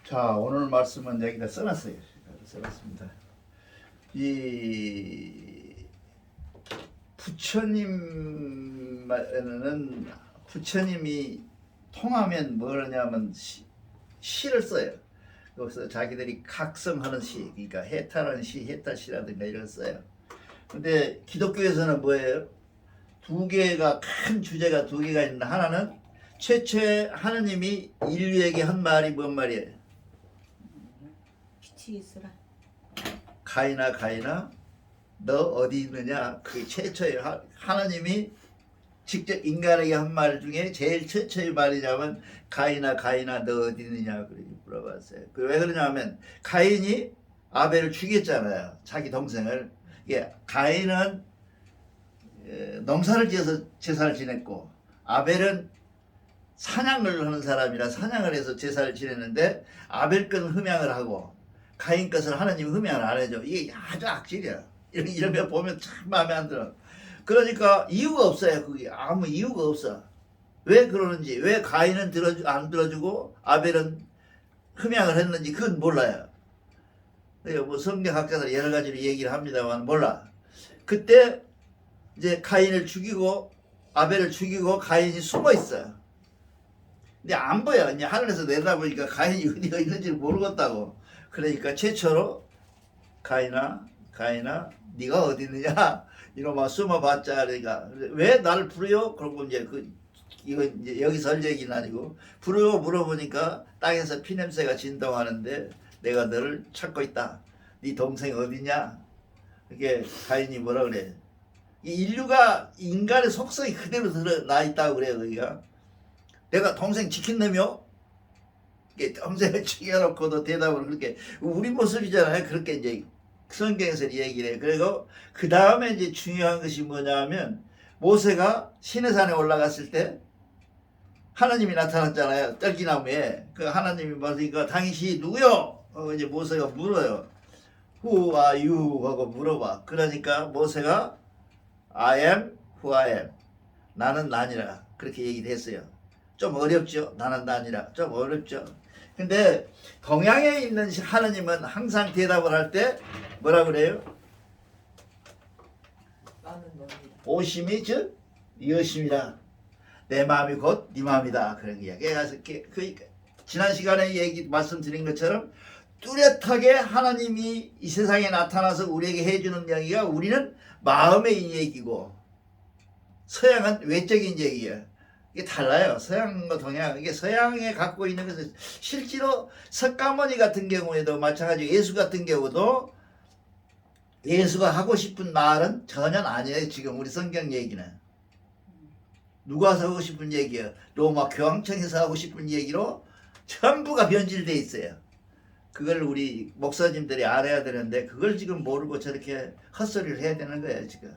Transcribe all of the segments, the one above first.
자, 오늘 말씀은 여기다 써놨어요. 써놨습니다. 이 부처님이 통하면 뭐냐면 시를 써요. 여기서 자기들이 각성하는 시, 그러니까 해탈하는 시, 해탈시라든가 이런 걸 써요. 근데 기독교에서는 뭐예요? 두 개가 큰 주제가 두 개가 있는데, 하나는 최초의 하느님이 인류에게 한 말이 뭔 말이에요? 빛이 있으라. 가인아 너 어디 있느냐. 그 최초의 하나님이 직접 인간에게 한 말 중에 제일 최초의 말이냐면 가인아 너 어디 있느냐 그렇게 물어봤어요. 왜 그러냐면 가인이 아벨을 죽였잖아요. 자기 동생을. 가인은 농사를 지어서 제사를 지냈고, 아벨은 사냥을 하는 사람이라 사냥을 해서 제사를 지냈는데, 아벨 것은 흠양을 하고 가인 것을 하나님이 흠양을 안 해줘. 이게 아주 악질이야. 이런 거 보면 참 마음에 안 들어. 그러니까 이유가 없어요. 그게 아무 이유가 없어. 왜 그러는지, 왜 가인은 안 들어주고 아벨은 흠양을 했는지 그건 몰라요. 뭐 성경학자들 여러 가지로 얘기를 합니다만 몰라. 그때 이제 가인을 죽이고 아벨을 죽이고 가인이 숨어 있어요. 근데 안 보여. 이제 하늘에서 내다보니까 가인이 어디가 있는지를 모르겠다고. 그러니까 최초로 가인아 네가 어디 있느냐 이러면 숨어봤자. 그러니까 왜 나를 부르요? 그러고 이제 이거 이제 여기서 할 얘기는 아니고, 부르요 물어보니까 땅에서 피냄새가 진동하는데 내가 너를 찾고 있다. 네 동생 어디냐? 이게 가인이 뭐라 그래? 이 인류가 인간의 속성이 그대로 드러나 있다고 그래요. 거기가 내가 동생 지킨 놈이요? 동생을 죽여놓고도 대답을 그렇게, 우리 모습이잖아요. 그렇게 이제 성경에서 얘기를 해. 그리고 그 다음에 이제 중요한 것이 뭐냐면, 모세가 시내산에 올라갔을 때 하나님이 나타났잖아요. 떨기나무에. 그 하나님이 말하니까 당신이 누구요? 이제 모세가 물어요. Who are you? 하고 물어봐. 그러니까 모세가 I am who I am. 나는 나니라. 그렇게 얘기를 했어요. 좀 어렵죠? 나는 나니라. 좀 어렵죠? 근데 동양에 있는 하나님은 항상 대답을 할 때 뭐라 그래요? 나는 너입니다. 오심이 즉 여심이라. 내 마음이 곧 네 마음이다. 그런 이야기. 그래서 지난 시간에 말씀드린 것처럼 뚜렷하게 하나님이 이 세상에 나타나서 우리에게 해주는 이야기가, 우리는 마음의 얘기고 서양은 외적인 얘기예요. 이게 달라요. 서양과 동양. 이게 서양에 갖고 있는 것은 실제로 석가모니 같은 경우에도 마찬가지고, 예수 같은 경우도 예수가 하고 싶은 말은 전혀 아니에요. 지금 우리 성경 얘기는 누가 하고 싶은 얘기예요? 로마 교황청에서 하고 싶은 얘기로 전부가 변질돼 있어요. 그걸 우리 목사님들이 알아야 되는데, 그걸 지금 모르고 저렇게 헛소리를 해야 되는 거예요 지금.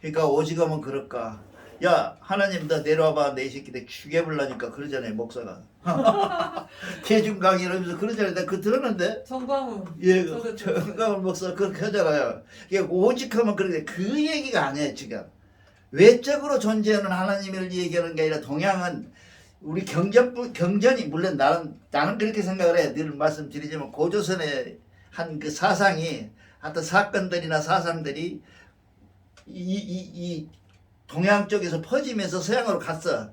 그러니까 오직하면 그럴까? 야, 하나님 너 내려와봐. 내 새끼들 죽여버리려니까 그러잖아요 목사가. 대중 강의를 하면서 그러잖아요. 내가 그거 들었는데. 정광훈. 예, 정광훈 목사 그렇게 하잖아요. 이게 오직하면 그런데 그 얘기가 아니에요 지금. 외적으로 존재하는 하나님을 얘기하는 게 아니라, 동양은 우리 경전이, 물론 나는 그렇게 생각을 해. 늘 말씀드리지만 고조선의 한 그 사상이, 하여튼 사건들이나 사상들이 이 동양 쪽에서 퍼지면서 서양으로 갔어.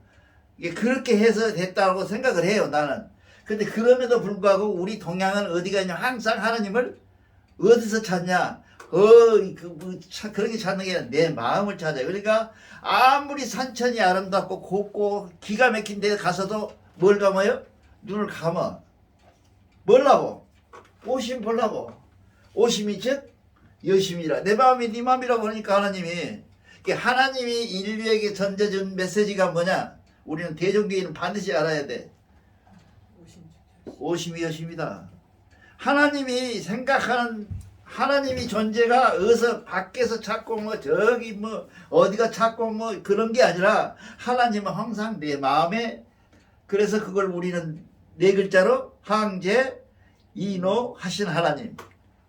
이게 그렇게 해서 됐다고 생각을 해요 나는. 근데 그럼에도 불구하고 우리 동양은 어디가 있냐, 항상 하나님을 어디서 찾냐? 그렇게 찾는 게 아니라 내 마음을 찾아요. 그러니까 아무리 산천이 아름답고 곱고 기가 막힌 데 가서도 뭘 감아요? 눈을 감아. 뭘라고? 오심 보려고. 오심이 즉 여심이라. 내 마음이 네 마음이라고 그러니까 하나님이 인류에게 던져준 메시지가 뭐냐? 우리는 대종교인은 반드시 알아야 돼. 오심이 여심이다. 하나님이 생각하는, 하나님이 존재가 어디서 밖에서 찾고 저기 어디가 찾고 그런 게 아니라, 하나님은 항상 내 마음에. 그래서 그걸 우리는 네 글자로 황제 이노하신 하나님,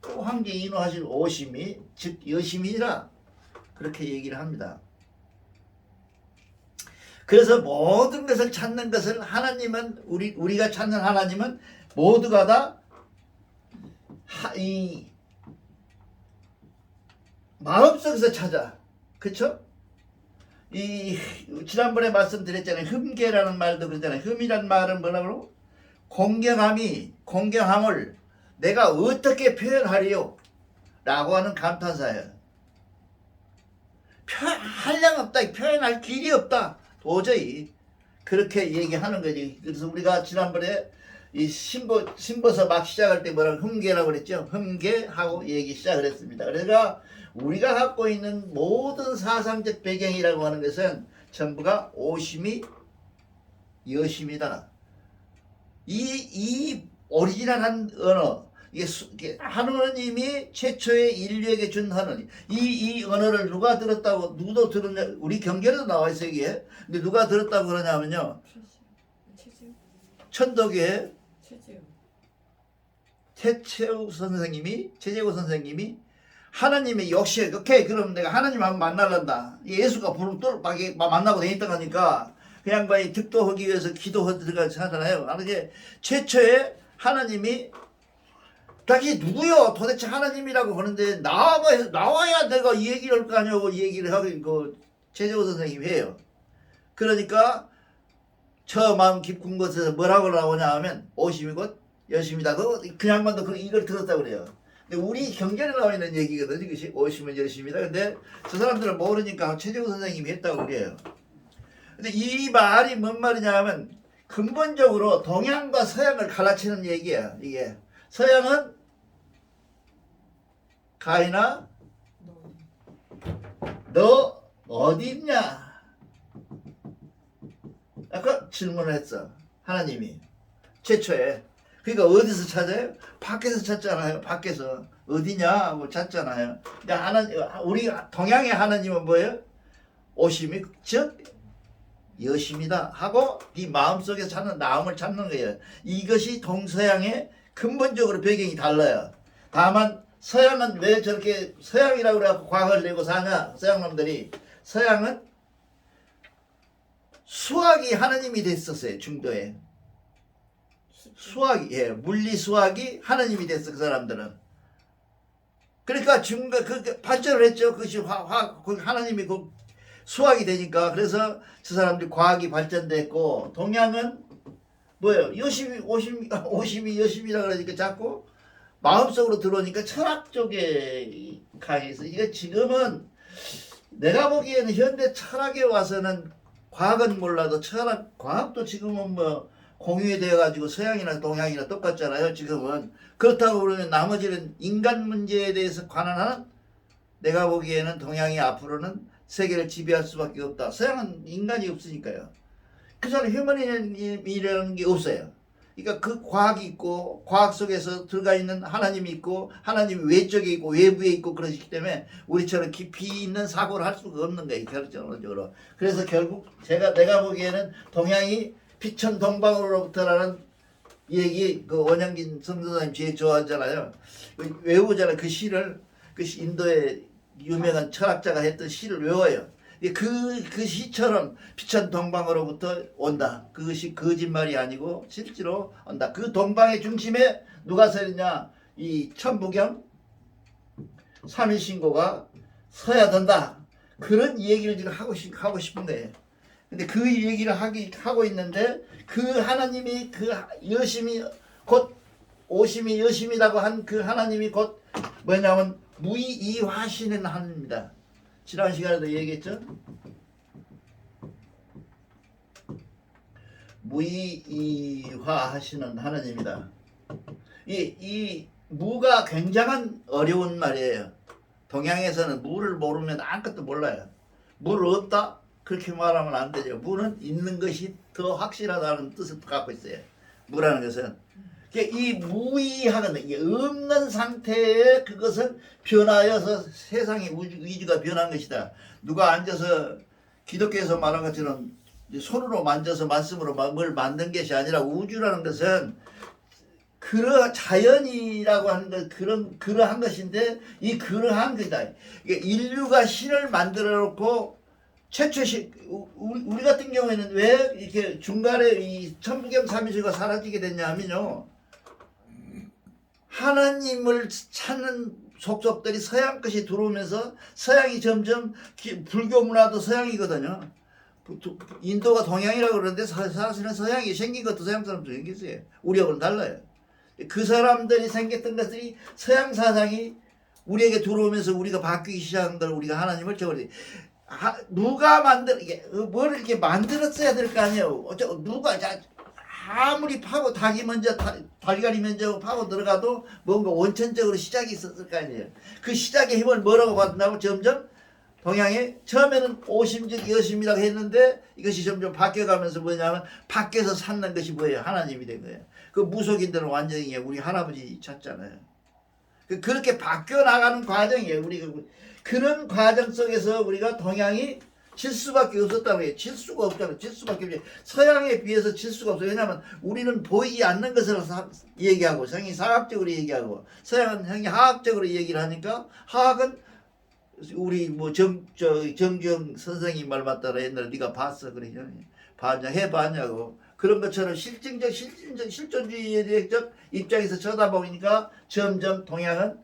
황제 이노하신 오심이 즉 여심이라 그렇게 얘기를 합니다. 그래서 모든 것을 찾는 것을 하나님은 우리가 찾는 하나님은 모두가 다 이 마음속에서 찾아. 그쵸? 이 지난번에 말씀드렸잖아요. 흠계라는 말도 그러잖아요. 흠이란 말은 뭐라고? 공경함을 내가 어떻게 표현하리요? 라고 하는 감탄사예요. 한량 없다. 표현할 길이 없다. 도저히 그렇게 얘기하는 거지. 그래서 우리가 지난번에 이 신보서 막 시작할 때 뭐라고 흠계라고 그랬죠. 흠계하고 얘기 시작을 했습니다. 그러니까 우리가 갖고 있는 모든 사상적 배경이라고 하는 것은 전부가 오심이 여심이다. 이 오리지널한 언어, 이게 하느님이 최초의 인류에게 준 언어, 이 언어를 누가 들었다고, 누구도 들었냐, 우리 경계에도 나와 있어요, 이게. 근데 누가 들었다고 그러냐면요. 천도교의 최재우 선생님이 하나님의 역시, 오케이, 그럼 내가 하나님 한번 만나란다. 예수가 부르면 또 만나고 다녔던 거니까, 그 양반이 득도하기 위해서 기도하듯이 하잖아요. 이게 최초의 하나님이, 자기 누구요? 도대체 하나님이라고 하는데, 나와야 내가 이 얘기를 할 거 아니냐고 이 얘기를 하고, 최재호 선생님이 해요. 그러니까, 저 마음 깊은 곳에서 뭐라고 나오냐 하면, 오심이 곧 여심이다. 그 양반도 이걸 들었다고 그래요. 근데 우리 경전에 나와 있는 얘기거든요. 이것이 오시면 열심이다. 근데 저 사람들은 모르니까 최재우 선생님이 했다고 그래요. 근데 이 말이 뭔 말이냐 하면 근본적으로 동양과 서양을 갈라치는 얘기야. 이게 서양은 가인아 너 어디 있냐? 아까 질문을 했어. 하나님이 최초에. 그러니까 어디서 찾아요? 밖에서 찾잖아요. 밖에서 어디냐 하고 찾잖아요. 우리 동양의 하나님은 뭐예요? 오심이 즉 여심이다 하고 네 마음속에서 찾는 마음을 찾는 거예요. 이것이 동서양의 근본적으로 배경이 달라요. 다만 서양은 왜 저렇게 서양이라고 그래갖고 과학을 내고 사냐? 서양 놈들이 서양은 수학이 하나님이 됐었어요. 중도에. 수학이, 물리 수학이 하나님이 됐어, 그 사람들은. 그러니까 발전을 했죠. 그것이 하나님이 수학이 되니까. 그래서 저 사람들이 과학이 발전됐고, 동양은 뭐예요? 오심이 여심이라 그러니까 자꾸 마음속으로 들어오니까 철학 쪽에 강해서. 이게 지금은 내가 보기에는 현대 철학에 와서는 과학은 몰라도 과학도 지금은 공유되어 가지고 서양이나 동양이나 똑같잖아요. 지금은 그렇다고 그러면 나머지는 인간 문제에 대해서 관한하는 내가 보기에는 동양이 앞으로는 세계를 지배할 수밖에 없다. 서양은 인간이 없으니까요. 그 사람 휴머니즘이라는 게 없어요. 그러니까 그 과학이 있고 과학 속에서 들어가 있는 하나님이 있고 하나님이 외적에 있고 외부에 있고 그러기 때문에 우리처럼 깊이 있는 사고를 할 수가 없는 거예요. 결정적으로. 그래서 결국 내가 보기에는 동양이 피천 동방으로부터라는 얘기 원영긴 성도사님 제일 좋아하잖아요. 외우잖아요. 그 시를 인도의 유명한 철학자가 했던 시를 외워요. 그 시처럼 피천 동방으로부터 온다. 그것이 거짓말이 아니고 실제로 온다. 그 동방의 중심에 누가 서 있냐? 이 천부경 삼일신고가 서야 된다. 그런 얘기를 지금 하고 싶은 거예요. 근데 그 얘기를 하고 있는데 그 하나님이 그 여심이 곧 오심이 여심이라고 한 그 하나님이 곧 뭐냐면 무의이화하시는 하나님입니다. 지난 시간에도 얘기했죠. 무의이화하시는 하나님입니다. 이 무가 굉장한 어려운 말이에요. 동양에서는 무를 모르면 아무것도 몰라요. 물 없다? 그렇게 말하면 안 되죠. 무는 있는 것이 더 확실하다는 뜻을 갖고 있어요. 무라는 것은. 이 무의하거든. 이게 없는 상태에 그것은 변하여서 세상의 위주가 변한 것이다. 누가 앉아서 기독교에서 말한 것처럼 손으로 만져서 말씀으로 뭘 만든 것이 아니라 우주라는 것은 자연이라고 하는 것, 그러한 것인데 이 그러한 것이다. 인류가 신을 만들어 놓고 최초식 우리 같은 경우에는 왜 이렇게 중간에 이 천부경 삼위일체가 사라지게 됐냐면요, 하나님을 찾는 속속들이 서양 것이 들어오면서 서양이 점점 불교 문화도 서양이거든요. 인도가 동양이라고 그러는데 사실은 서양이 생긴 것도 서양 사람도 생겼어요. 우리하고는 달라요. 그 사람들이 생겼던 것들이 서양 사상이 우리에게 들어오면서 우리가 바뀌기 시작한 걸 우리가 하나님을 저버리. 누가 뭘 이렇게 만들었어야 될 거 아니에요. 누가 아무리 파고 닭이 먼저 달걀이 먼저 파고 들어가도 뭔가 원천적으로 시작이 있었을 거 아니에요. 그 시작의 힘을 뭐라고 받는다고 점점 동양에 처음에는 오심즉 여심이라고 했는데 이것이 점점 바뀌어가면서 뭐냐면 밖에서 찾는 것이 뭐예요? 하나님이 된 거예요. 그 무속인들은 완전히 우리 할아버지 찾잖아요. 그렇게 바뀌어 나가는 과정이에요. 우리가 그런 과정 속에서 우리가 동양이 질 수밖에 없었다고 해요. 질 수가 없잖아요. 질 수밖에 없어요. 서양에 비해서 질 수가 없어요. 왜냐하면 우리는 보이지 않는 것을 얘기하고 성이 사학적으로 얘기하고 서양은 형이 화학적으로 얘기를 하니까 화학은 우리 뭐 정주영 선생님 말 맞다라 옛날에 네가 봤어 그러잖아요. 봤냐 해봤냐고 그런 것처럼 실존주의적 입장에서 쳐다보니까 점점 동양은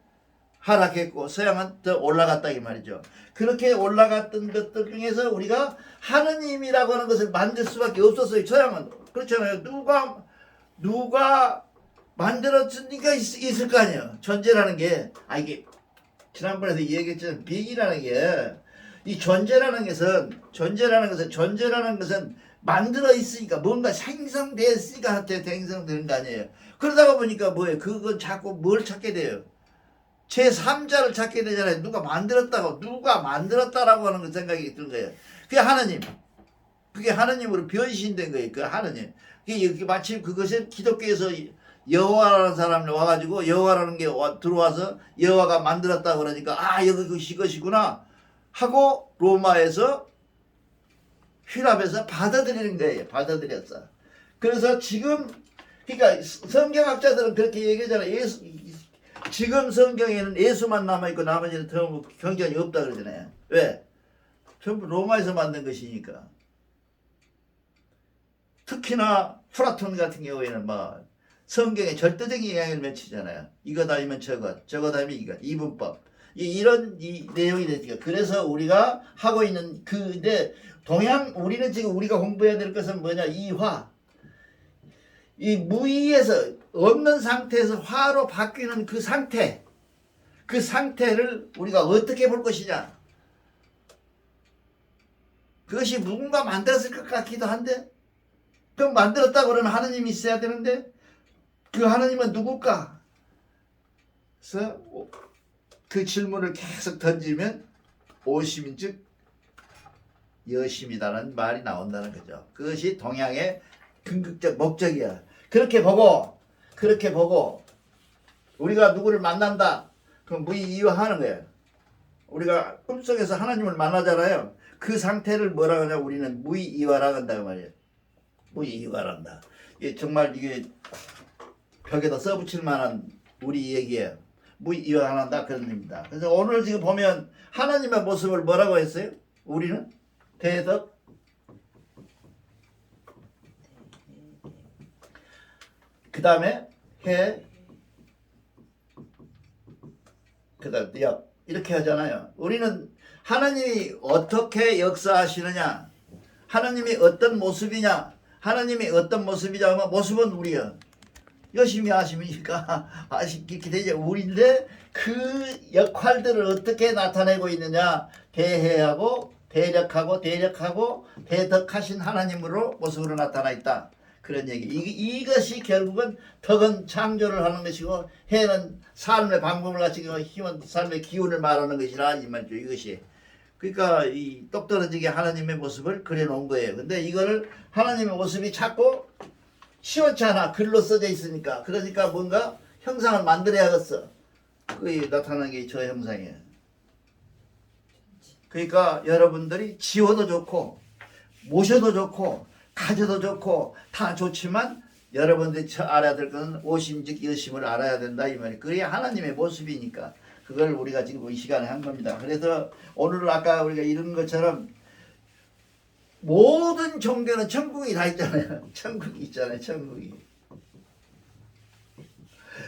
하락했고 서양은 더 올라갔다 이 말이죠. 그렇게 올라갔던 것들 중에서 우리가 하느님이라고 하는 것을 만들 수밖에 없었어요. 서양은 그렇잖아요. 누가 만들었으니까 있을 거 아니에요. 존재라는 게 이게 지난번에도 얘기했지만 비기라는 게 이 존재라는 것은 만들어 있으니까 뭔가 생성됐으니까 생성되는 거 아니에요. 그러다가 보니까 뭐예요? 그건 자꾸 뭘 찾게 돼요? 제3자를 찾게 되잖아요. 누가 만들었다라고 하는 생각이 드는 거예요. 그게 하나님. 그게 하나님으로 변신된 거예요. 그 하나님. 그게 마침 그것을 기독교에서 여호와라는 사람이 와가지고 여호와라는 게 들어와서 여호와가 만들었다 그러니까 여기 이것이구나 하고 로마에서 휘랍에서 받아들이는 거예요. 받아들였어. 그래서 지금 그러니까 성경학자들은 그렇게 얘기하잖아요. 지금 성경에는 예수만 남아있고 나머지는 경전이 없다 그러잖아요. 왜? 전부 로마에서 만든 것이니까. 특히나 플라톤 같은 경우에는 성경에 절대적인 영향을 미치잖아요. 이것 아니면 저것 아니면 이것, 이분법. 이런 내용이 되니까. 그래서 우리가 하고 있는 근데 우리는 지금 우리가 공부해야 될 것은 뭐냐? 이화. 이 무의에서 없는 상태에서 화로 바뀌는 그 상태를 우리가 어떻게 볼 것이냐? 그것이 누군가 만들었을 것 같기도 한데, 그럼 만들었다고 그러면 하느님이 있어야 되는데, 그 하느님은 누굴까? 그래서 그 질문을 계속 던지면 오심인즉 여심이다라는 말이 나온다는 거죠. 그것이 동양의 궁극적 목적이야. 그렇게 보고 우리가 누구를 만난다. 그럼 무의이화하는 거예요. 우리가 꿈속에서 하나님을 만나잖아요. 그 상태를 뭐라 하냐? 우리는 무의이화라고 한다고 말이에요. 무의이화란다. 이게 정말 이게 벽에다 써붙일 만한 우리 얘기예요. 무의이화한다 그런 의미입니다. 그래서 오늘 지금 보면 하나님의 모습을 뭐라고 했어요? 우리는 대덕 그 다음에 해 그 다음에 역 이렇게 하잖아요. 우리는 하나님이 어떻게 역사하시느냐, 하나님이 어떤 모습이냐, 하나님이 어떤 모습이냐 하면 모습은 우리야. 열심히 하시니까 이렇게 되죠. 우리인데 그 역할들을 어떻게 나타내고 있느냐, 대해하고 대력하고 대덕하신 하나님으로 모습으로 나타나 있다. 그런 얘기. 이것이 결국은 덕은 창조를 하는 것이고 해는 삶의 방법을 가지고 힘은 삶의 기운을 말하는 것이라 이 말이죠. 이것이. 그러니까 이 똑떨어지게 하나님의 모습을 그려놓은 거예요. 근데 이거를 하나님의 모습이 자꾸 시원치 않아. 글로 써져 있으니까. 그러니까 뭔가 형상을 만들어야겠어. 그게 나타나는 게 저 형상이에요. 그러니까 여러분들이 지워도 좋고 모셔도 좋고 가져도 좋고 다 좋지만 여러분들이 알아야 될 것은 오심즉 여심을 알아야 된다 이 말이에요. 그게 하나님의 모습이니까 그걸 우리가 지금 이 시간에 한 겁니다. 그래서 오늘 아까 우리가 이런 것처럼 모든 종교는 천국이 다 있잖아요. 천국이 있잖아요.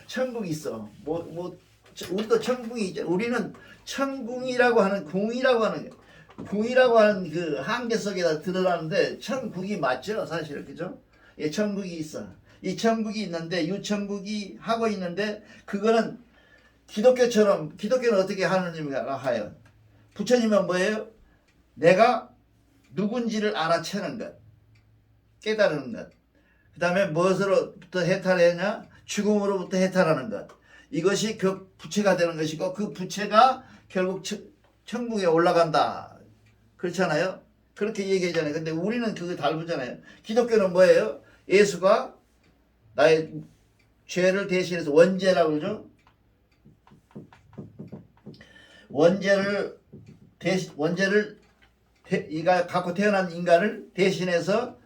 천국이 있어. 우리도 천국이 있잖아. 우리는 천궁이라고 하는 궁이라고 하는 그 한계 속에다 들어가는데 천국이 맞죠, 사실. 그죠? 예, 천국이 있어. 이 천국이 있는데 유천국이 하고 있는데 그거는 기독교는 어떻게 하느님가 하여 부처님은 뭐예요? 내가 누군지를 알아채는 것, 깨달은 것. 그 다음에 무엇으로부터 해탈했냐? 죽음으로부터 해탈하는 것. 이것이 그 부채가 되는 것이고 그 부채가 결국 천국에 올라간다. 그렇잖아요. 그렇게 얘기하잖아요. 근데 우리는 그거 다르잖아요. 기독교는 뭐예요? 예수가 나의 죄를 대신해서 원죄라고 그러죠. 원죄를 이가 갖고 태어난 인간을 대신해서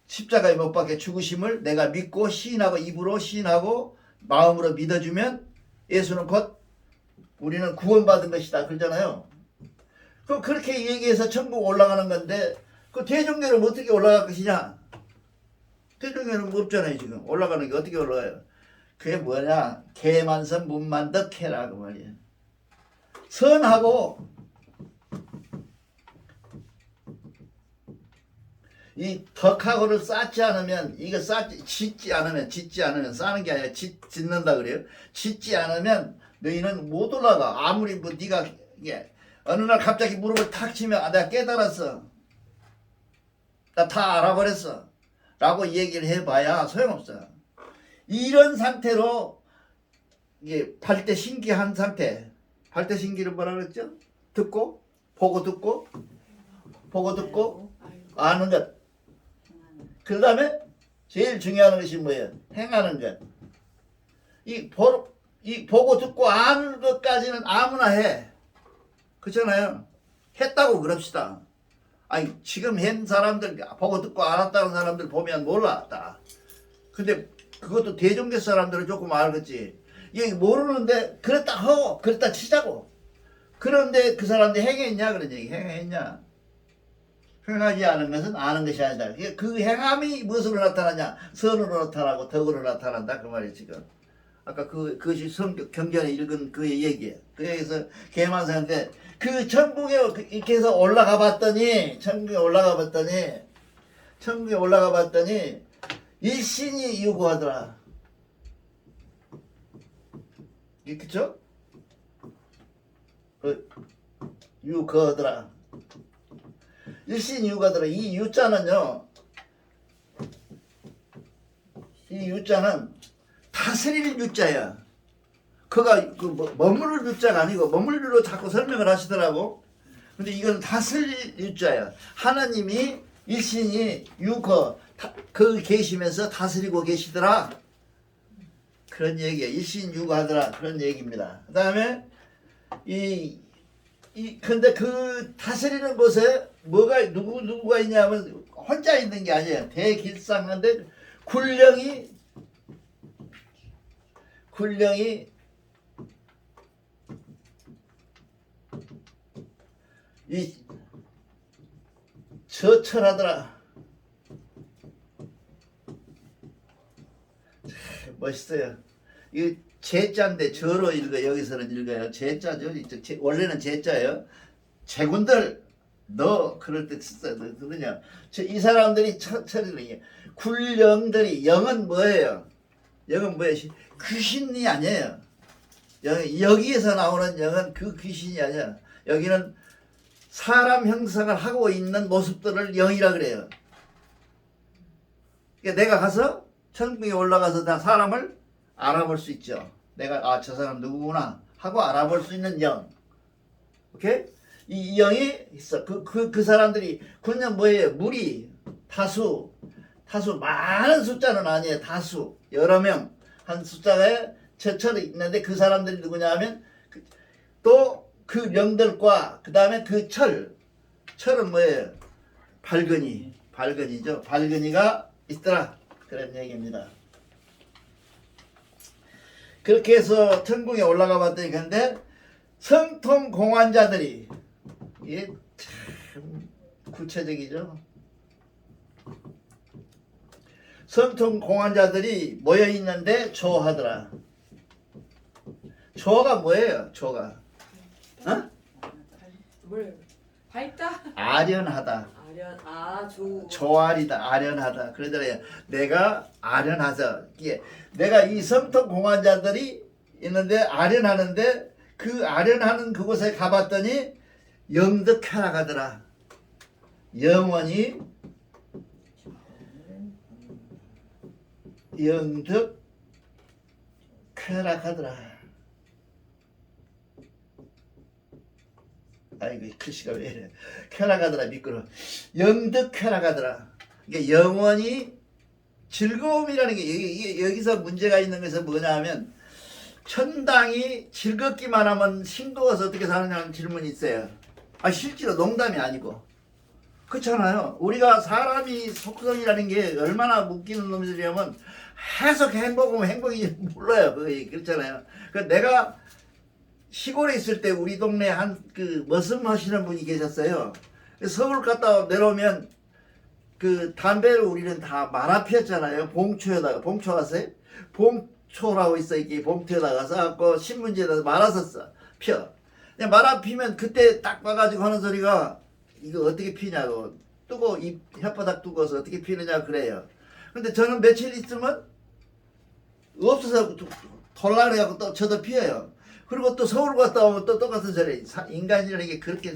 십자가에 못 박혀 죽으심을 내가 믿고 시인하고 입으로 시인하고 마음으로 믿어주면 예수는 곧 우리는 구원받은 것이다 그러잖아요. 그럼 그렇게 얘기해서 천국 올라가는 건데 그 대종교는 어떻게 올라갈 것이냐? 대종교는 없잖아요. 지금 올라가는 게 어떻게 올라가요? 그게 뭐냐? 개만선 문만덕해라고 말이에요. 선하고 이 덕하고를 쌓지 않으면 짓지 않으면 쌓는 게 아니라 짓는다 그래요. 짓지 않으면 너희는 못 올라가. 아무리 뭐 네가 어느 날 갑자기 무릎을 탁 치면 내가 깨달았어. 나 다 알아버렸어. 라고 얘기를 해봐야 소용없어. 이런 상태로 이게 발대신기한 상태. 발대신기를 뭐라 그랬죠? 보고 듣고 아는 것. 그 다음에 제일 중요한 것이 뭐예요? 행하는 것. 이 보고 듣고 아는 것까지는 아무나 해. 그렇잖아요. 했다고 그럽시다. 아니 지금 한 사람들 보고 듣고 알았다는 사람들 보면 몰랐다. 근데 그것도 대종교 사람들은 조금 알겠지. 이게 모르는데 그랬다 치자고. 그런데 그 사람들 행했냐 그런 얘기. 행했냐. 행하지 않은 것은 아는 것이 아니다. 그 행함이 무엇으로 나타나냐? 선으로 나타나고 덕으로 나타난다 그 말이에요 지금. 아까 그것이 성경 경전에 읽은 그의 얘기예요. 그 얘기에서 개만사인데 그 천국에 이렇게 해서 올라가 봤더니 일신이 유구하더라. 그쵸? 유거하더라. 일신 유거하더라. 이 유자는요. 이 유자는 다스리는 유자야. 그가 머무를 유자가 아니고 머물류로 자꾸 설명을 하시더라고. 근데 이건 다스릴 유자야. 하나님이 일신이 유거 그 계시면서 다스리고 계시더라. 그런 얘기야. 일신 유거하더라. 그런 얘기입니다. 그 다음에 근데 그 다스리는 곳에 누구가 있냐면 혼자 있는 게 아니에요. 대길상한데 군령이 저철하더라. 멋있어요. 이 제자인데 저로 읽어. 여기서는 읽어요. 제자죠. 원래는 제자예요. 제군들 너 그럴 때 썼어요. 너 그러냐? 이 사람들이 철이래. 군령들이 영은 뭐예요? 귀신이 아니에요. 여기에서 나오는 영은 그 귀신이 아니야. 여기는 사람 형상을 하고 있는 모습들을 영이라 그래요. 그러니까 내가 가서 천국에 올라가서 다 사람을 알아볼 수 있죠. 내가 저 사람 누구구나 하고 알아볼 수 있는 영. 오케이? 이 영이 있어. 그 사람들이 그냥 뭐예요? 무리 다수 많은 숫자는 아니에요. 다수 여러 명 한 숫자에 저철이 있는데 그 사람들이 누구냐 하면 또 그 영들과 그 다음에 그 철은 뭐예요? 발근이죠. 발근이가 있더라. 그런 얘기입니다. 그렇게 해서 천국에 올라가 봤더니 근데 성통 공환자들이 이게 참 구체적이죠. 성통 공환자들이 모여 있는데 조하더라. 조가 뭐예요? 조가 뭘 밝다? 아련하다. 조아리다. 아련하다. 그러더래요. 내가 아련하서 이게 내가 이 성통 공환자들이 있는데 아련하는데 그 아련하는 그곳에 가봤더니 영득하라가더라. 영원히 영득 쾌락하더라. 아이고 글씨가 왜 이래. 쾌락하더라. 미끄러. 영득 쾌락하더라. 이게 영원히 즐거움이라는 게 여기서 문제가 있는 것은 뭐냐 하면 천당이 즐겁기만 하면 싱거워서 어떻게 사느냐는 질문이 있어요. 실제로 농담이 아니고 그렇잖아요. 우리가 사람이 속성이라는 게 얼마나 웃기는 놈들이냐면 해석 행복하면 행복인지 몰라요. 그렇잖아요. 내가 시골에 있을 때 우리 동네 한 머슴 하시는 분이 계셨어요. 서울 갔다 내려오면 담배를 우리는 다 말아 피웠잖아요. 봉초 아세요? 봉초라고 있어. 이게 봉투에다가 싸갖고 신문지에다 말아서 펴. 그냥 말아 피면 그때 딱 봐가지고 하는 소리가 이거 어떻게 피냐고. 뜨고 입 혓바닥 두고서 어떻게 피느냐 그래요. 근데 저는 며칠 있으면 없어서 덜라그래갖고 또 저도 피해요. 그리고 또 서울 갔다 오면 또 똑같은 소리. 인간이라는 게 그렇게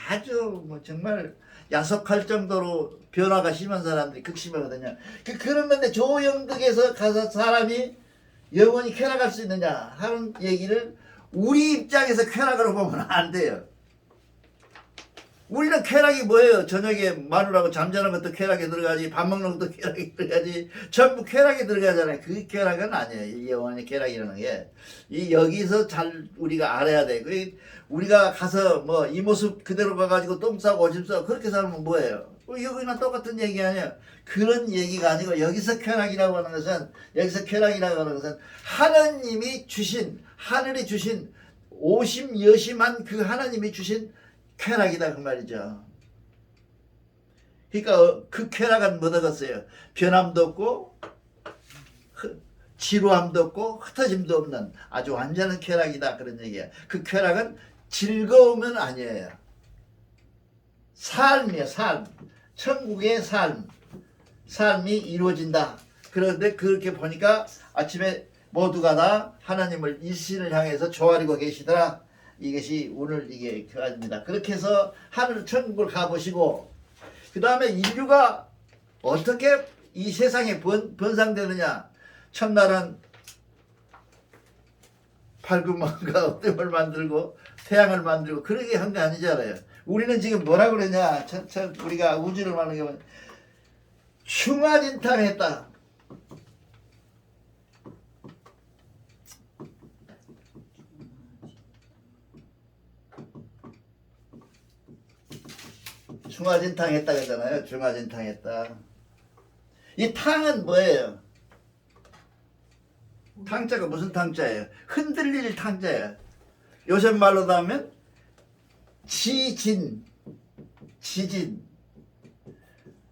아주 정말 야속할 정도로 변화가 심한 사람들이 극심하거든요. 그런 건데 조영득에서 가서 사람이 영원히 쾌락할 수 있느냐 하는 얘기를 우리 입장에서 쾌락으로 보면 안 돼요. 우리는 쾌락이 뭐예요? 저녁에 마누라하고 잠자는 것도 쾌락에 들어가지, 밥 먹는 것도 쾌락에 들어가지, 전부 쾌락에 들어가잖아요. 그 쾌락은 아니에요. 이 영원히 쾌락이라는 게. 여기서 잘 우리가 알아야 돼. 우리가 가서 이 모습 그대로 가가지고 똥 싸고 오줌 싸고 그렇게 살면 뭐예요? 여기나 똑같은 얘기 아니에요. 그런 얘기가 아니고 여기서 쾌락이라고 하는 것은 하나님이 주신, 하늘이 주신 오심여심한 그 하나님이 주신 쾌락이다 그 말이죠. 그러니까 그 쾌락은 뭐 되겠어요? 변함도 없고 지루함도 없고 흩어짐도 없는 아주 완전한 쾌락이다 그런 얘기예요. 그 쾌락은 즐거움은 아니에요. 삶이에요. 삶. 천국의 삶이 이루어진다. 그런데 그렇게 보니까 아침에 모두가 다 하나님을 일신을 향해서 조아리고 계시더라. 이것이 오늘 이게 그겁니다. 그렇게 해서 하늘 천국을 가보시고 그 다음에 인류가 어떻게 이 세상에 번상되느냐. 첫날은 밝은 마음과 어둠을 만들고 태양을 만들고 그러게 한 게 아니잖아요. 우리는 지금 뭐라 그러냐. 우리가 우주를 말하는 게 충화진탕했다. 중화진탕 했다 그러잖아요. 중화진탕 했다. 이 탕은 뭐예요? 탕자가 무슨 탕자예요? 흔들릴 탕자예요. 요새 말로 하면 지진.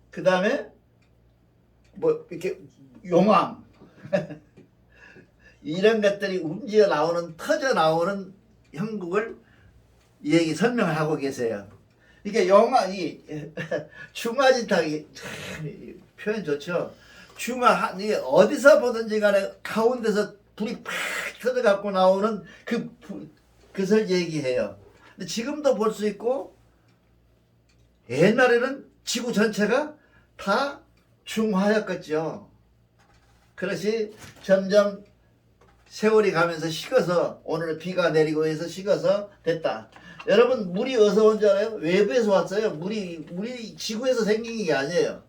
그 다음에 이렇게 용왕. 이런 것들이 움직여 나오는, 터져 나오는 형국을 얘기 설명을 하고 계세요. 이게 영화이 중화진탕이 표현 좋죠. 이게 어디서 보든지 간에 가운데서 불이 팍 터져 갖고 나오는 그것을 얘기해요. 근데 지금도 볼 수 있고 옛날에는 지구 전체가 다 중화였겠죠. 그것이 점점 세월이 가면서 식어서 오늘은 비가 내리고 해서 식어서 됐다. 여러분 물이 어디서 온 줄 알아요? 외부에서 왔어요. 물이 지구에서 생긴 게 아니에요.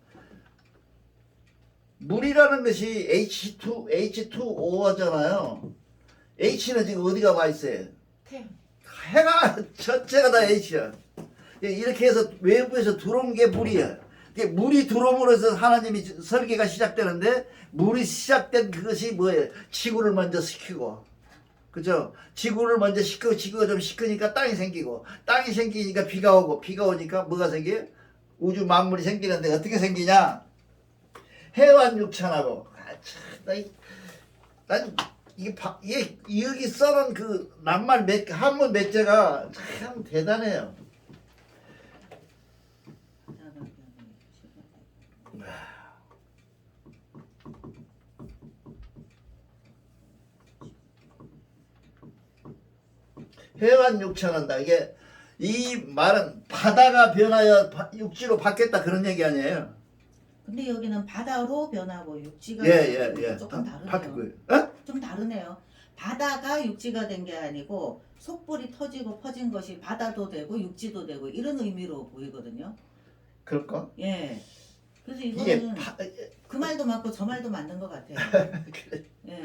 물이라는 것이 H2O잖아요. H는 지금 어디가 와 있어요? 해가 전체가 다 H야. 이렇게 해서 외부에서 들어온 게 물이야. 물이 들어옴으로 해서 하나님이 설계가 시작되는데 물이 시작된 그것이 뭐예요? 지구를 먼저 식히고, 그죠? 지구를 먼저 식히고 지구가 좀 식으니까 땅이 생기고 땅이 생기니까 비가 오고 비가 오니까 뭐가 생겨요? 우주 만물이 생기는데 어떻게 생기냐? 해완 육천하고. 난 이게 여기 써놓은 그 낱말 한문 몇 제가 참 대단해요. 해완 육천한다. 이게 이 말은 바다가 변하여 육지로 바뀌었다 그런 얘기 아니에요? 근데 여기는 바다로 변하고 육지가 예. 조금 다르네요. 바뀌고요. 어? 좀 다르네요. 바다가 육지가 된 게 아니고 속불이 터지고 퍼진 것이 바다도 되고 육지도 되고 이런 의미로 보이거든요. 그럴까? 예. 그래서 이게 이거는 그 말도 맞고 저 말도 맞는 것 같아요. 예.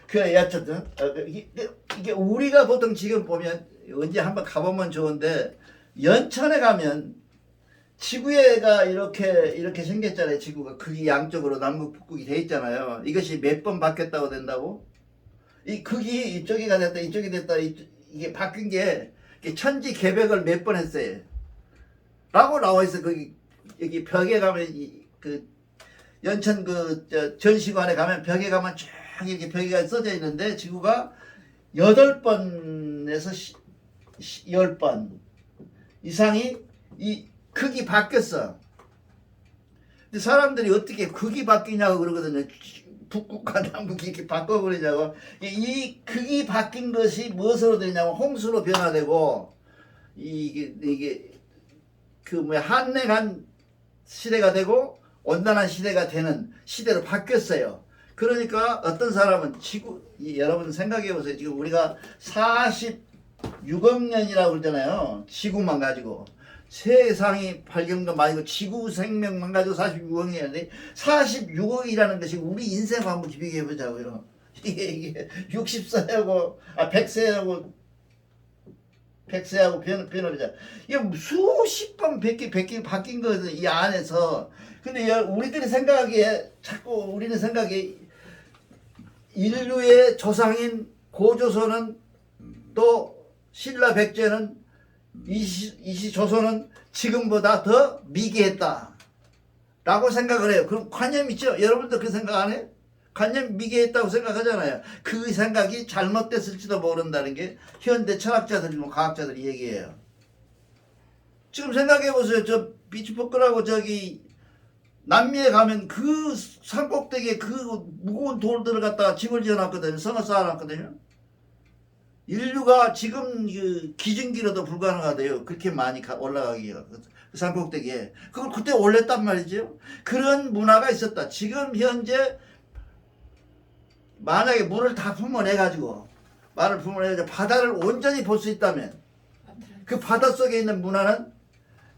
그래, 어쨌든 이게 우리가 보통 지금 보면 언제 한번 가보면 좋은데 연천에 가면 지구가 이렇게 생겼잖아요. 지구가 극이 양쪽으로 남극 북극이 돼 있잖아요. 이것이 몇 번 바뀌었다고 된다고? 이 극이 이쪽이가 됐다 이쪽이 됐다 이게 바뀐 게 천지 개벽을 몇 번 했어요. 라고 나와 있어. 거기 여기 벽에 가면 그 연천 전시관에 가면 벽에 가면 쭉 이렇게 벽에 써져 있는데 지구가 8번에서 10번 이상이 이 극이 바뀌었어. 근데 사람들이 어떻게 극이 바뀌냐고 그러거든요. 북극과 남극이 이렇게 바꿔버리냐고. 이 극이 바뀐 것이 무엇으로 되냐면 홍수로 변화되고 이게 한냉한 시대가 되고 온난한 시대가 되는 시대로 바뀌었어요. 그러니까 어떤 사람은 여러분 생각해 보세요. 지금 우리가 46억 년이라고 그러잖아요. 지구만 가지고. 세상이 발견한 거 말고 지구 생명만 가지고 46억 년인데 46억이라는 것이 우리 인생과 한번 비교해 보자고요. 이게 60세하고 100세하고 변하자. 이게 수십 번 100개 바뀐 거거든 이 안에서. 근데 우리들이 생각하기에 자꾸 우리는 생각에 인류의 조상인 고조선은 또 신라 백제는 이시조선은 지금보다 더 미개했다 라고 생각을 해요. 그럼 관념 있죠? 여러분들 그 생각 안 해요? 관념 미개했다고 생각하잖아요. 그 생각이 잘못됐을지도 모른다는 게 현대 철학자들이고 과학자들이 얘기해요. 지금 생각해 보세요. 저 비치포크라고 저기 남미에 가면 그 산꼭대기에 그 무거운 돌들을 갖다가 집을 지어놨거든요. 성을 쌓아놨거든요. 인류가 지금 그 기증기로도 불가능하대요. 그렇게 많이 올라가기가. 그 산꼭대기에. 그걸 그때 올렸단 말이죠. 그런 문화가 있었다. 지금 현재 만약에 물을 다 품어내가지고 바다를 온전히 볼 수 있다면 그 바다 속에 있는 문화는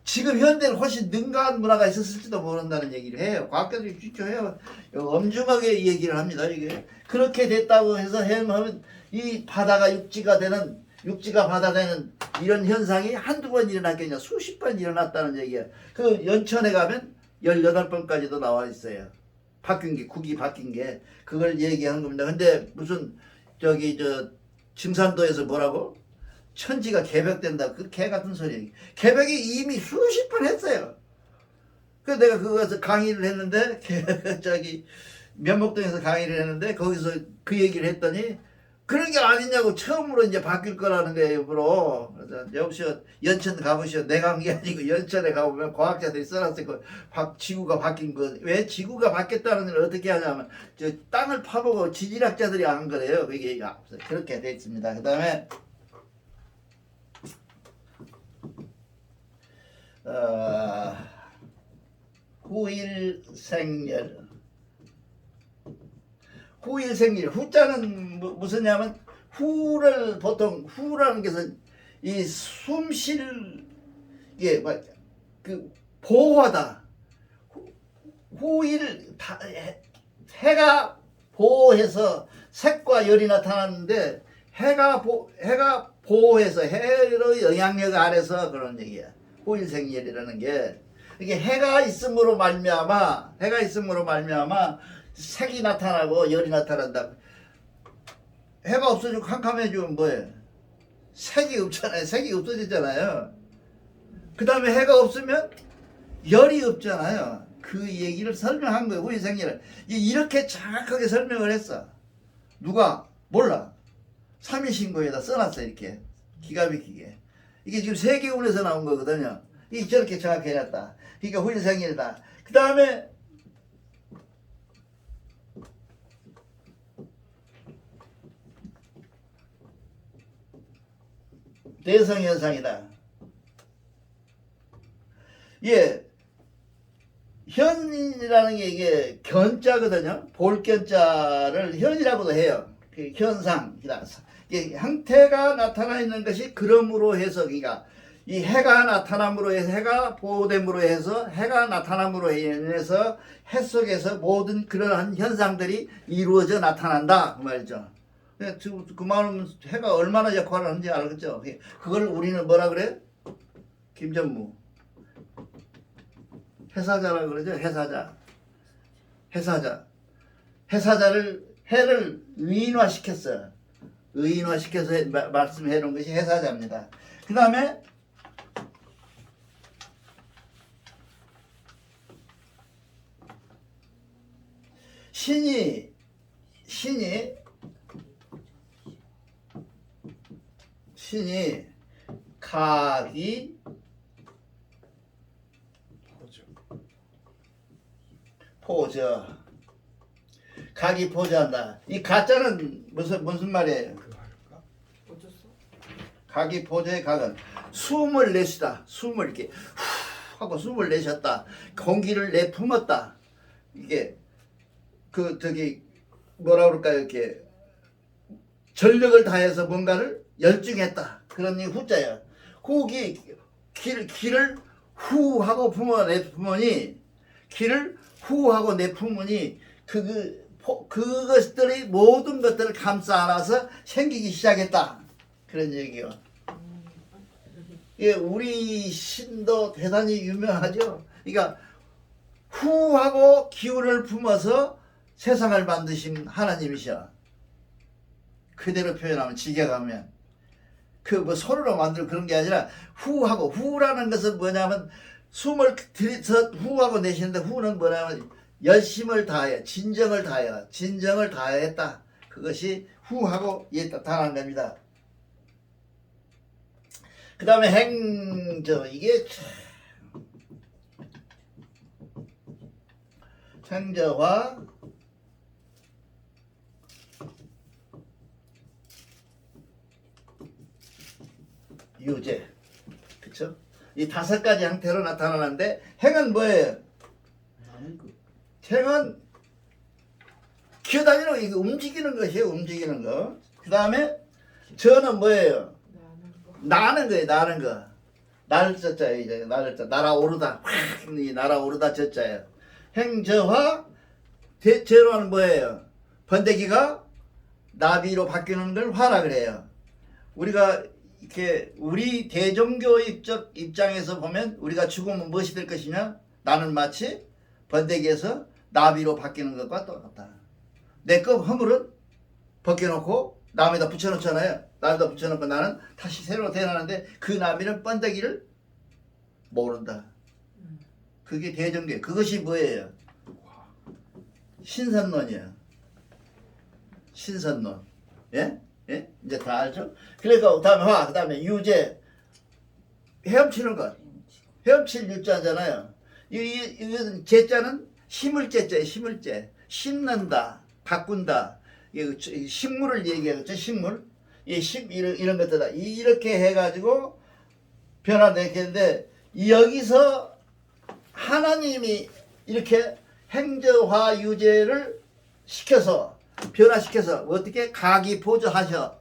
지금 현대는 훨씬 능가한 문화가 있었을지도 모른다는 얘기를 해요. 과학자들이 추측해요. 엄중하게 얘기를 합니다. 이게 그렇게 됐다고 해서 하면 이 바다가 육지가 바다 되는 이런 현상이 한두 번 일어났겠냐, 수십 번 일어났다는 얘기야. 그 연천에 가면 18번까지도 나와 있어요. 국이 바뀐 게 그걸 얘기하는 겁니다. 근데 무슨 증산도에서 뭐라고? 천지가 개벽된다. 그 개 같은 소리. 개벽이 이미 수십 번 했어요. 그래서 내가 그거에서 강의를 했는데 면목동에서 강의를 했는데 거기서 그 얘기를 했더니 그런 게 아니냐고 처음으로 이제 바뀔 거라는 거예요, 일부러. 그래서 여보시오, 연천 가보시오. 내가 한 게 아니고 연천에 가보면 과학자들이 써놨어요. 지구가 바뀐 거. 왜 지구가 바뀌었다는 걸 어떻게 하냐면 저 땅을 파보고 지질학자들이 한 거래요. 그게 그렇게 돼 있습니다. 그 다음에 후일생열. 후자는 무슨냐면 보통 후라는 것은 이 숨쉴 그 보호하다. 해가 보호해서 색과 열이 나타나는데 해가 보호해서 해의 영향력 아래서 그런 얘기야. 후일생열이라는 게 이게 해가 있음으로 말미암아 색이 나타나고 열이 나타난다. 해가 없어지고 캄캄해지면 뭐예요? 색이 없잖아요. 색이 없어지잖아요. 그 다음에 해가 없으면 열이 없잖아요. 그 얘기를 설명한 거예요. 후인생리를 이렇게 정확하게 설명을 했어. 누가? 몰라. 3일신고에다 써놨어. 이렇게 기가 막히게. 이게 지금 세계운에서 나온 거거든요. 이게 저렇게 정확히 해놨다. 그러니까 후인생리다. 그 다음에 대성현상이다. 예, 현이라는 게 이게 견자거든요. 볼견자를 현이라고도 해요. 그 현상이다. 이게 형태가 나타나 있는 것이 그럼으로 해서, 그러니까 이 해가 나타남으로 해서, 해가 보호됨으로 해서, 해가 나타남으로 인해서 해 속에서 모든 그러한 현상들이 이루어져 나타난다 그 말이죠. 그 말은 해가 얼마나 역할을 하는지 알겠죠. 그걸 우리는 뭐라 그래? 김전무 해사자라고 그러죠. 해사자를 해를 의인화시켰어요. 의인화시켜서 말씀해 놓은 것이 해사자입니다. 그 다음에 신이 각이 포저. 각이 포저한다. 이 가짜는 무슨 말이에요? 어쩌어? 각이 포저의 각은 숨을 내쉬다. 숨을 이렇게 후 하고 숨을 내셨다. 공기를 내품었다. 이게 그 저기 뭐라 그럴까요? 이렇게 전력을 다해서 뭔가를 열중했다. 그런 이 후자예요. 호기 기를 후 하고 내품으니 기를 후 하고 내품으니 그것들이 모든 것들을 감싸 안아서 생기기 시작했다. 그런 얘기요. 예, 우리 신도 대단히 유명하죠. 그러니까 후 하고 기운을 품어서 세상을 만드신 하나님이셔. 그대로 표현하면 직역하면 그 뭐 손으로 만들고 그런 게 아니라 후하고, 후라는 것은 뭐냐면 숨을 들이서 후하고 내쉬는데, 후는 뭐냐면 열심을 다하여 진정을 다하였다. 그것이 후하고 나타나는 겁니다. 그 다음에 행저, 이게 행저화 유제, 그쵸? 이 5가지 형태로 나타나는데, 행은 뭐예요? 행은 기어다니는 거, 이거 움직이는 것이에요. 움직이는 거. 그 다음에 저는 뭐예요? 나는 거예요. 나는 거. 나를 쩌자예요. 이제 나를 쩌. 날아오르다. 이 날아오르다 쩌자예요. 행저화 제로는 뭐예요? 번데기가 나비로 바뀌는 걸 화라 그래요. 우리가 이렇게 우리 대종교적 입장에서 보면 우리가 죽으면 무엇이 될 것이냐? 나는 마치 번데기에서 나비로 바뀌는 것과 똑같다. 내 거 허물은 벗겨놓고 나무에다 붙여놓잖아요. 나무에다 붙여놓고 나는 다시 새로 태어나는데 그 나비는 번데기를 모른다. 그게 대종교. 그것이 뭐예요? 신선론이에요. 신선론. 예? 예? 이제 다 알죠? 그러니까 다음에 화, 그 다음에 유제, 헤엄치는 것. 헤엄칠 유자잖아요. 이것은 제자는 심을제자예요. 심을제. 심는다, 바꾼다. 식물을 얘기하겠죠. 식물. 이런 것들다. 이렇게 해가지고 변화되겠는데, 여기서 하나님이 이렇게 행저화 유제를 시켜서 변화시켜서 어떻게 가기포저하셔.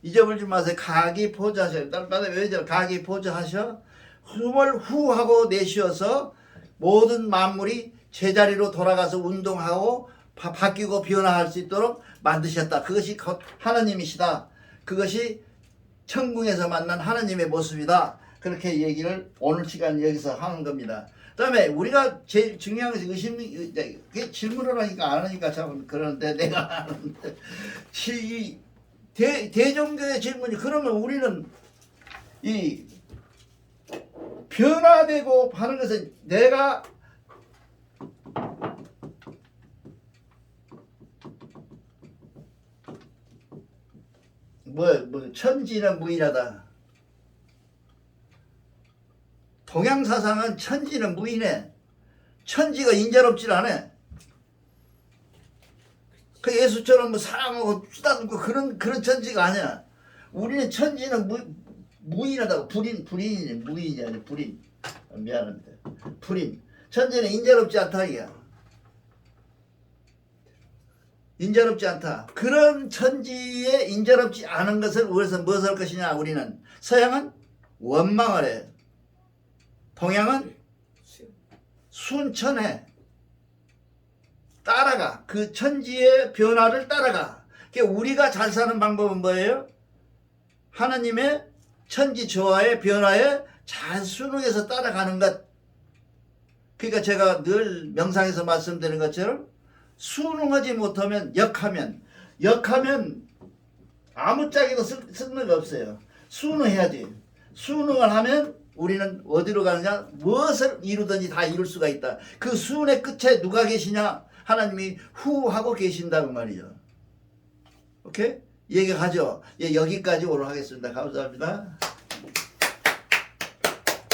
잊어버리지 마세요. 가기포저하셔. 다른 외죠. 가기포저하셔. 숨을 후 하고 내쉬어서 모든 만물이 제자리로 돌아가서 운동하고 바뀌고 변화할 수 있도록 만드셨다. 그것이 하나님이시다. 그것이 천궁에서 만난 하나님의 모습이다. 그렇게 얘기를 오늘 시간 여기서 하는 겁니다. 그 다음에 우리가 제일 중요한 것이 그게 질문을 하니까 안 하니까 참 그러는데 내가 아는데 대종교의 질문이 그러면 우리는 이 변화되고 하는 것은 내가 천지는 무인하다. 동양사상은 천지는 무인해. 천지가 인자롭질 않아. 그 예수처럼 뭐 사랑하고 쓰다듬고 그런 천지가 아니야. 우리는 천지는 무인하다고. 불인이 무인이 아니라 불인. 미안합니다. 불인. 천지는 인자롭지 않다 이야. 인자롭지 않다. 그런 천지에 인자롭지 않은 것을 우리에서 무엇을 할 것이냐. 우리는 서양은 원망을 해. 동양은 순천해. 따라가. 그 천지의 변화를 따라가. 그러니까 우리가 잘 사는 방법은 뭐예요? 하나님의 천지 조화의 변화에 잘 순응해서 따라가는 것. 그러니까 제가 늘 명상에서 말씀드리는 것처럼 순응하지 못하면 역하면 아무짝에도 쓸모가 없어요. 순응해야지. 순응을 하면 우리는 어디로 가느냐? 무엇을 이루든지 다 이룰 수가 있다. 그 순의 끝에 누가 계시냐? 하나님이 후하고 계신다는 말이죠. 오케이? 얘기하죠. 예, 여기까지 오늘 하겠습니다. 감사합니다.